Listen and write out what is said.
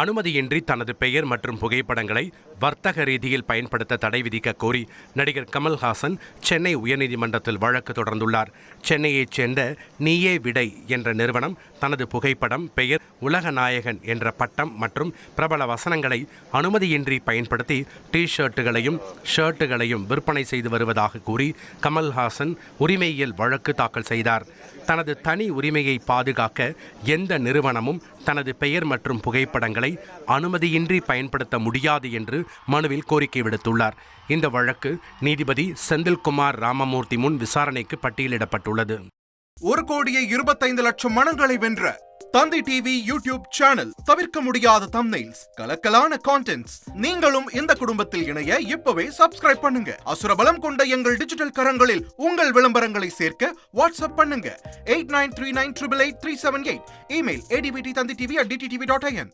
அனுமதியின்றி தனது பெயர் மற்றும் புகைப்படங்களை வர்த்தக ரீதியில் பயன்படுத்த தடை விதிக்க கோரி நடிகர் கமல்ஹாசன் சென்னை உயர்நீதிமன்றத்தில் வழக்கு தொடர்ந்துள்ளார். சென்னையைச் சேர்ந்த நீயே விடை என்ற நிறுவனம் தனது புகைப்படம், பெயர், உலக நாயகன் என்ற பட்டம் மற்றும் பிரபல வசனங்களை அனுமதியின்றி பயன்படுத்தி டி-ஷர்ட்டுகளையும் ஷர்ட்டுகளையும் விற்பனை செய்து வருவதாக கூறி கமல்ஹாசன் உரிமையியல் வழக்கு தாக்கல் செய்தார். தனது தனி உரிமையை பாதுகாக்க எந்த நிறுவனமும் தனது பெயர் மற்றும் புகைப்படங்களை அனுமதியின்றி பயன்படுத்த முடியாது என்று மனுவில் கோரிக்கை விடுத்துள்ளார். இந்த வழக்கு நீதிபதி செந்தில்குமார் ராமமூர்த்தி முன் விசாரணைக்கு பட்டியலிடப்பட்டுள்ளது. 1,25,00,000 மனங்களை வென்ற தந்தி டிவி யூடியூப் சேனல். தவிர்க்க முடியாத தம்ப்நெயில்ஸ், கலக்கலான கான்டென்ட்ஸ். நீங்களும் இந்த குடும்பத்தில் இணைய இப்பவே சப்ஸ்கிரைப் பண்ணுங்க. அசுரபலம் கொண்ட எங்கள் டிஜிட்டல் கரங்களில் உங்கள் விளம்பரங்களை சேர்க்க வாட்ஸ்அப் பண்ணுங்க. 8939888378. Email advttanditv@dttv.in.